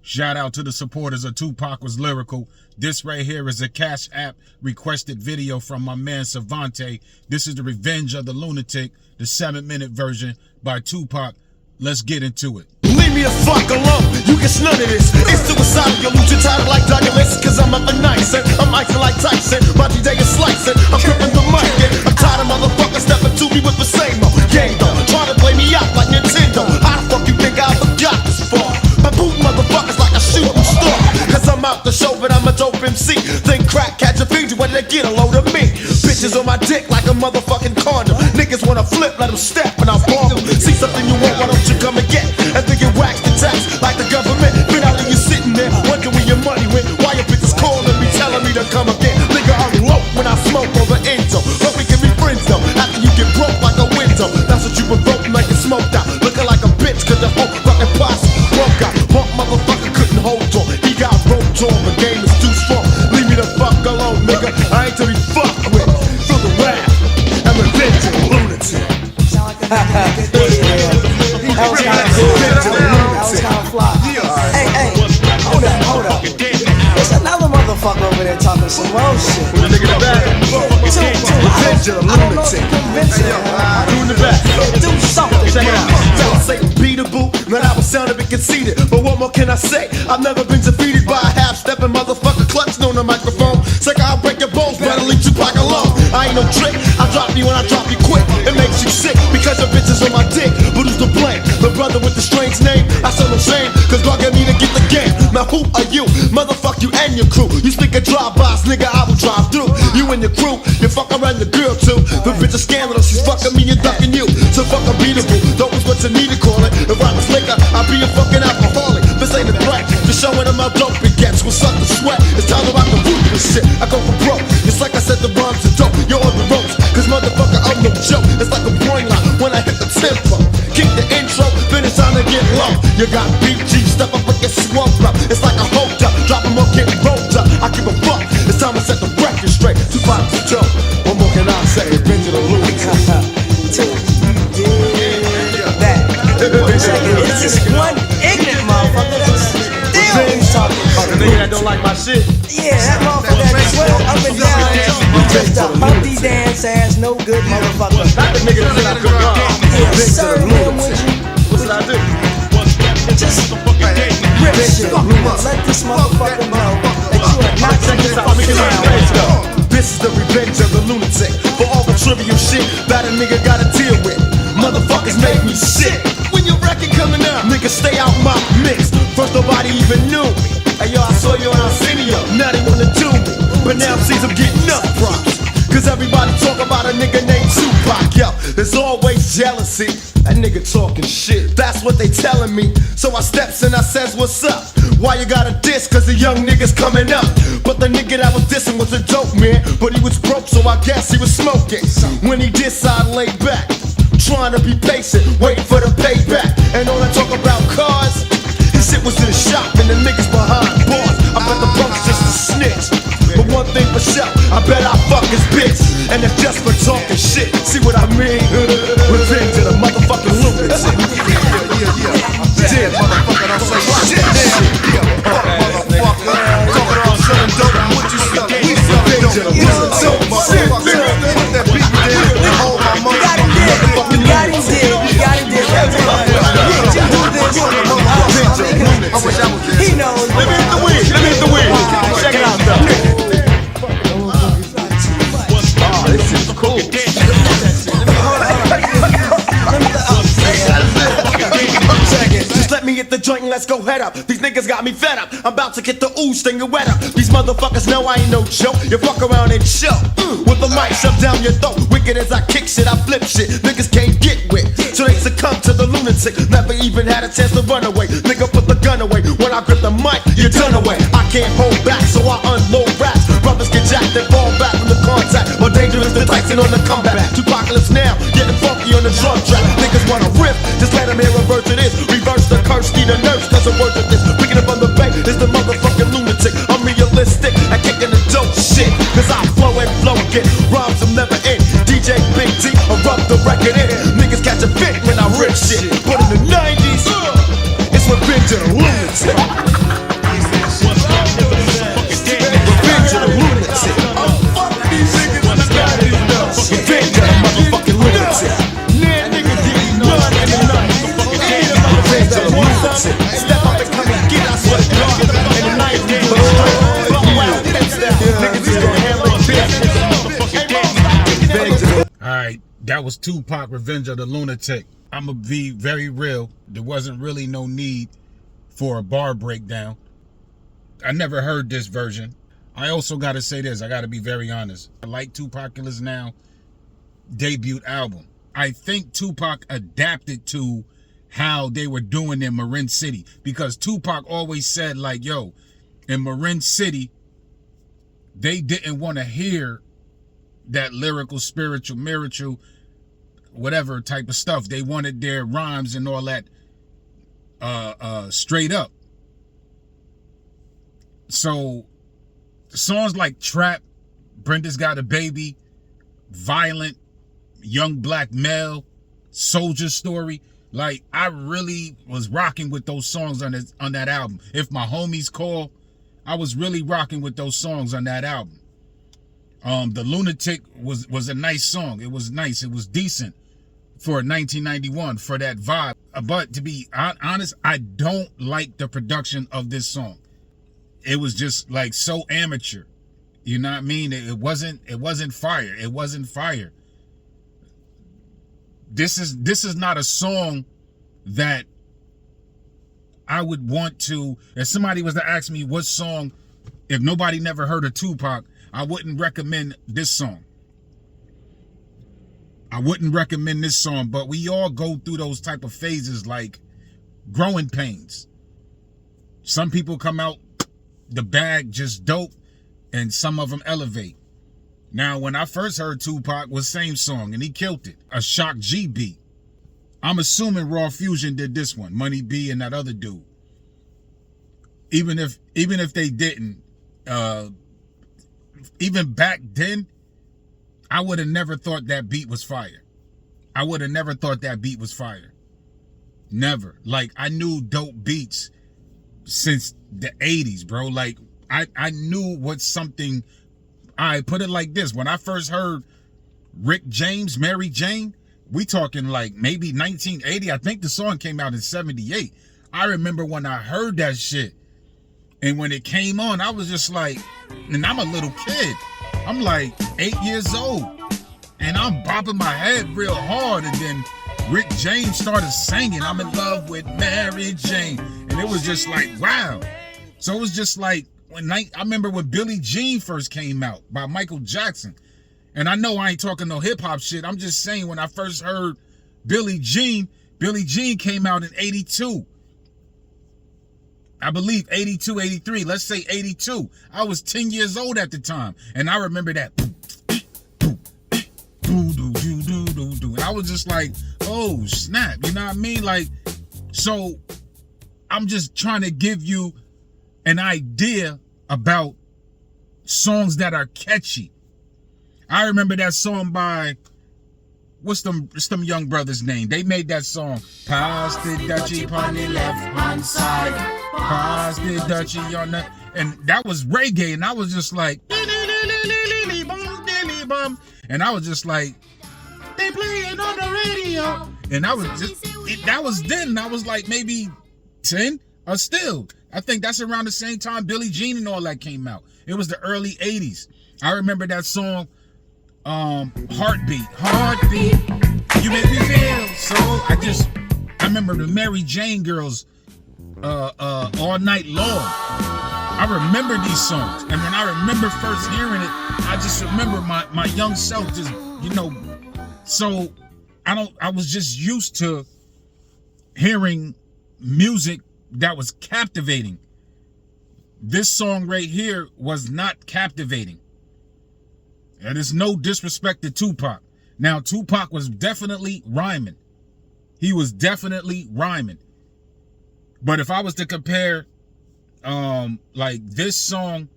Shout out to the supporters of Tupac Was Lyrical. This right here is a Cash App requested video from my man Savante. This is the Revenge of the Lunatic, the 7-minute version by Tupac. Let's get into it. Leave me the fuck alone, you get none of this. It's suicidal, you lose your title like Douglas. Cause I'm up at night, and I'm icing like Tyson. My DJ is slicing, I'm tripping the mic. Yeah. I'm tired of motherfuckers stepping to me with the same old game though. Trying to play me out like Nintendo. How the fuck you think I forgot this far? I boot motherfuckers like a shooting star. Cause I'm out the show, but I'm a dope MC. Think crack, catch a feed, when they get a load of me. Bitches on my dick like a motherfucking condom. Niggas wanna flip, let them step, and I'll bomb them. See something you want, why don't you come and get? And think you wax the tax like the government. Been out of you sitting there, wondering where your money went. Why your bitches calling me, telling me to come again? Nigga, I'm low when I smoke over Enzo. But we can be friends though, after you get broke like a window. That's what you provoking like you smoked out. Looking like a bitch, cause the whole fucking posse broke out. Punk motherfucker couldn't hold on. He got roped on, the game is too strong. Leave me the fuck alone, nigga. I ain't to be fucked with. Feel the wrath and revenge of the lunatic. That was kind of cool. That was kind of fly. Hey, hold up. There's another motherfucker over there talking some real shit. Who's the nigga in the back? Revenge of the lunatic. Do something. Check it out. Tell us, say beatable. Man, I was sound a bit conceited. But what more can I say? I've never been defeated by a half-stepping motherfucker clutching on the microphone. Say I'll break your bones, better leave Tupac alone. I ain't no trick. I drop you when I drop you quick. It makes you sick because your bitch is on my dick. But who's to blame? The brother with the strange name? I saw no shame, cause God got me to get the game. Now who are you? Motherfuck you and your crew. You speak of drive-bys, nigga, I will drive through. You and your crew, you fuck around the girl too. The bitch is scandalous, she's fucking me and ducking you. So fuck unbeatable, don't is what you need to call it. If I was liquor, I'd be a fucking alcoholic. This ain't a threat, just showing them how dope it gets. We'll suck the sweat, it's time to rock the root of this shit. I go for broke, it's like I said, the rhymes are dope. You're on the ropes, cause motherfucker, I'm no joke. It's like a brain line when I hit the tempo. Kick the intro, then it's time to get low. You got BG, step up and get swung up. It's like a hold up, drop 'em up, get rolled up. I give a fuck, it's time to set the record straight. Tupac the joke, what more can I say? Revenge of the lunatic. It's just one ignorant motherfucker that's still talking about the nigga that don't like my shit. Yeah, that motherfucker that's well up and down. Just a humpty dance ass, no good motherfucker. Not the nigga that said I couldn't rhyme. Yeah, serve him with you. What should I do? Just rip shit. Let this motherfucker know that you are not Check this out, we can learn this though. This is the revenge of the lunatic. For all the trivial shit that a nigga gotta deal with. Motherfuckers make me sick. When your record coming out, niggas stay out my mix. First nobody even knew me. Hey yo, I saw you on Arsenio. Now they wanna do me, but now sees I'm getting up props. Cause everybody talk about a nigga named Tupac. Yo, there's always jealousy. That nigga talking shit, that's what they telling me. So I steps and I says, what's up? Why you got a diss? Cause the young nigga's coming up. But the nigga that was dissing was a dope man. But he was broke, so I guess he was smoking. When he dissed, I laid back, trying to be patient, waiting for the payback. And all that talk about cars, his shit was in the shop and the niggas behind bars. I bet the punk's just a snitch. But one thing for sure, I bet I fuck his bitch. And it's just for talking shit. See what I mean? Revenge of the motherfucking lunatic. Damn, motherfucker, don't say shit. Motherfucker, talking all selling dope. What you selling? We selling dope. Motherfucker, put that beat down and hold my motherfucking You got him dead. He knows. Let me hit the weed. Check it out though. This is cool. Just let me hit the joint and let's go head up. These niggas got me fed up. I'm about to get the ooze thing wet up. These motherfuckers know I ain't no joke. You fuck around and show. With the mic shoved down your throat. Wicked as I kick shit, I flip shit. Niggas can't get with. So they succumb to the lunatic. Never even had a chance to run away. Nigga put the gun away. When I grip the mic, you're done away. I can't hold back, so I unload raps. Brothers get jacked and fall back from the contact. More dangerous than Tyson on the comeback. Tupacalypse now, getting funky on the drum track. Niggas wanna rip, just let them hear a verse of this. Reverse the curse, need a nurse, cause a word of this. Picking up on the bank is the motherfucking lunatic. I'm realistic, I kicking the dope shit. Cause I flow and get rhymes will never end. DJ Big T, I rub the record in. Niggas catch a fit when I rip shit. But in the 90s, it's Revenge of the Lunatic. that was Tupac, Revenge of the Lunatic. I'm gonna be very real. There wasn't really no need for a bar breakdown. I never heard this version. I also gotta say this, I gotta be very honest. I like Tupac Now debut album. I think Tupac adapted to how they were doing in Marin City, because Tupac always said, like, yo, in Marin City, they didn't want to hear that lyrical, spiritual, whatever type of stuff. They wanted their rhymes and all that straight up. So songs like Trap, Brenda's Got a Baby, Violent, Young Black Male, Soldier Story, like, I really was rocking with those songs on that album. If My Homies Call, I was really rocking with those songs on that album. The Lunatic was a nice song. It was nice. It was decent for 1991, for that vibe. But to be honest, I don't like the production of this song. It was just like so amateur. You know what I mean? It wasn't fire. It wasn't fire. This is not a song that I would want to, if somebody was to ask me what song, if nobody never heard of Tupac, I wouldn't recommend this song. I wouldn't recommend this song, but we all go through those type of phases, like growing pains. Some people come out the bag just dope, and some of them elevate. Now, when I first heard Tupac, was same song, and he killed it. A Shock G beat. I'm assuming Raw Fusion did this one, Money B and that other dude. Even if they didn't, even back then, I would have never thought that beat was fire. I would have never thought that beat was fire. Never. Like, I knew dope beats since the 80s, bro. Like, I knew what something, I put it like this. When I first heard Rick James, Mary Jane, we talking like maybe 1980. I think the song came out in 78. I remember when I heard that shit. And when it came on, I was just like, and I'm a little kid. I'm like 8 years old. And I'm bopping my head real hard. And then Rick James started singing, I'm in love with Mary Jane. And it was just like, wow. So it was just like, I remember when Billie Jean first came out by Michael Jackson. And I know I ain't talking no hip hop shit. I'm just saying, when I first heard Billie Jean came out in 82. I believe 82, 83. Let's say 82. I was 10 years old at the time. And I remember that. And I was just like, oh, snap. You know what I mean? Like, so I'm just trying to give you an idea about songs that are catchy. I remember that song by, what's them young brothers' name? They made that song. Pass the Dutchie on the left hand side. Pass the Dutchie on the, and that was reggae, and I was just like, and I was just like, they playing on the radio, and I was just, that was then. I was like maybe 10 or still. I think that's around the same time Billie Jean and all that came out. It was the early 80s. I remember that song, Heartbeat, you make me feel so. I remember the Mary Jane girls, All Night Long. I remember these songs, and when I remember first hearing it, I just remember my young self just, you know. So I was just used to hearing music that was captivating. This song right here was not captivating. And it's no disrespect to Tupac. Now, Tupac was definitely rhyming. He was definitely rhyming. But if I was to compare, like this song,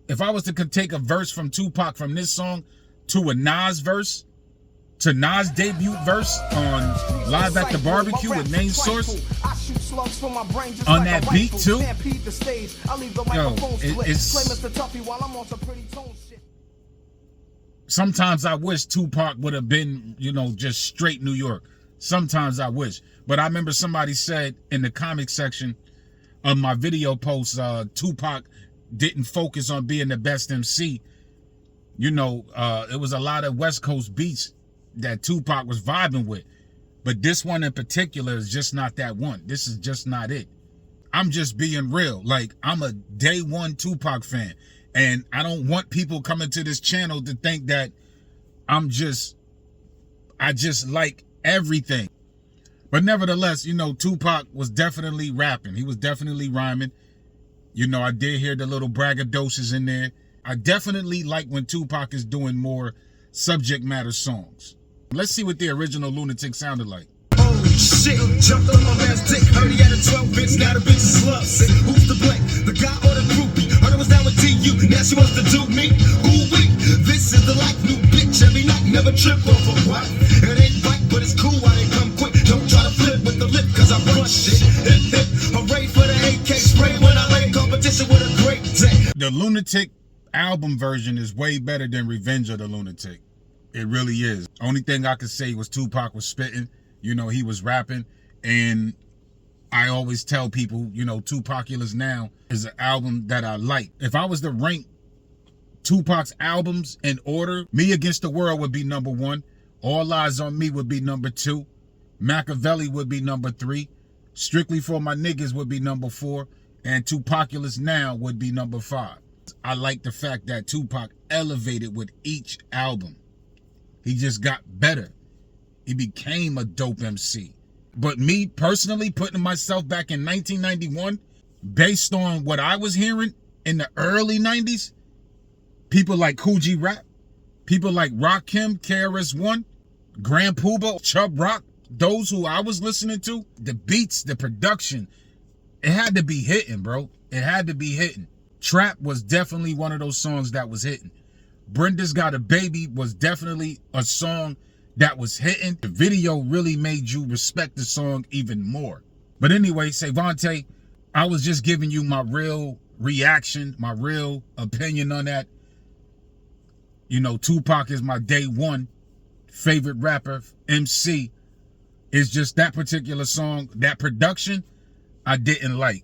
if I was to take a verse from Tupac from this song to a Nas verse, to Nas' debut verse on Live at the Barbecue with Main Source, on that beat too, yo, it's, sometimes I wish Tupac would have been, you know, just straight New York. Sometimes I wish. But I remember somebody said in the comment section of my video posts, Tupac didn't focus on being the best MC. You know, it was a lot of West Coast beats that Tupac was vibing with. But this one in particular is just not that one. This is just not it. I'm just being real. Like, I'm a day one Tupac fan. And I don't want people coming to this channel to think that I just like everything. But nevertheless, you know, Tupac was definitely rapping. He was definitely rhyming. You know, I did hear the little braggadocious in there. I definitely like when Tupac is doing more subject matter songs. Let's see what the original Lunatic sounded like. Holy shit, jumped on my man's dick. Heard he had a 12 bitch, now the bitch is love sick. Who's to blame? The guy or the groupie? Heard I was down with TU, now she wants to do me. Ooh wee, this is the life, new bitch every night, never trip over what? It ain't right, but it's cool why they come quick. Don't try to flip with the lip, cause I run shit. Hip hip, hooray for the AK spray when I lay competition with a great day. The Lunatic album version is way better than Revenge of the Lunatic. It really is. Only thing I could say was Tupac was spitting. You know, he was rapping. And I always tell people, you know, Tupaculous Now is an album that I like. If I was to rank Tupac's albums in order, Me Against the World would be number 1. All Eyes on Me would be number 2. Machiavelli would be number 3. Strictly for My Niggas would be number 4. And Tupaculous Now would be number 5. I like the fact that Tupac elevated with each album. He just got better. He became a dope MC. But me personally, putting myself back in 1991, based on what I was hearing in the early 90s, people like Coogee Rap, people like Rakim, KRS-One, Grand Puba, Chubb Rock, those who I was listening to, the beats, the production, it had to be hitting, bro. It had to be hitting. Trap was definitely one of those songs that was hitting. Brenda's Got a Baby was definitely a song that was hitting. The video really made you respect the song even more. But anyway, Savante, I was just giving you my real reaction, my real opinion on that. You know, Tupac is my day one favorite rapper, MC. It's just that particular song, that production, I didn't like.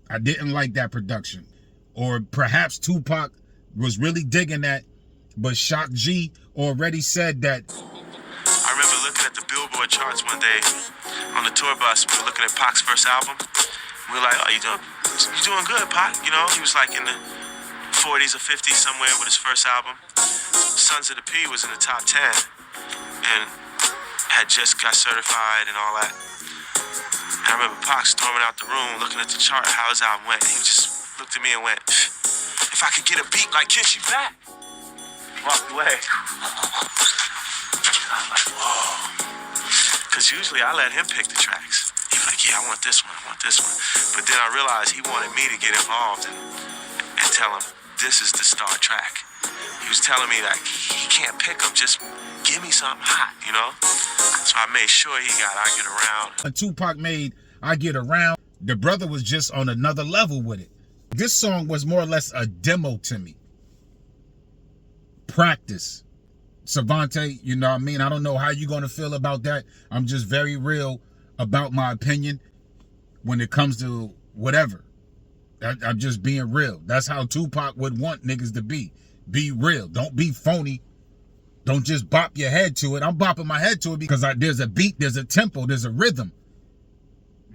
I didn't like that production. Or perhaps Tupac was really digging that, but Shock G already said that. I remember looking at the Billboard charts one day on the tour bus. We were looking at Pac's first album. We were like, "Oh, you doing good, Pac?" You know, he was like in the 40s or 50s somewhere with his first album. Sons of the P was in the top 10 and had just got certified and all that. And I remember Pac storming out the room, looking at the chart, how his album went. And he just looked at me and went, "If I could get a beat like Kiss You Back." Walked away. I'm like, whoa. Because usually I let him pick the tracks. He was like, "Yeah, I want this one, I want this one." But then I realized he wanted me to get involved and tell him, this is the star track. He was telling me that he can't pick them, just give me something hot, you know? So I made sure he got I Get Around. When Tupac made I Get Around, the brother was just on another level with it. This song was more or less a demo to me. Practice. Savante, you know what I mean? I don't know how you're going to feel about that. I'm just very real about my opinion when it comes to whatever. I'm just being real. That's how Tupac would want niggas to be. Be real. Don't be phony. Don't just bop your head to it. I'm bopping my head to it because there's a beat, there's a tempo, there's a rhythm.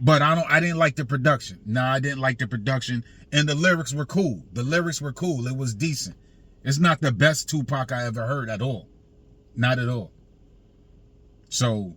But I didn't like the production. No, I didn't like the production. And the lyrics were cool. The lyrics were cool. It was decent. It's not the best Tupac I ever heard at all. Not at all. So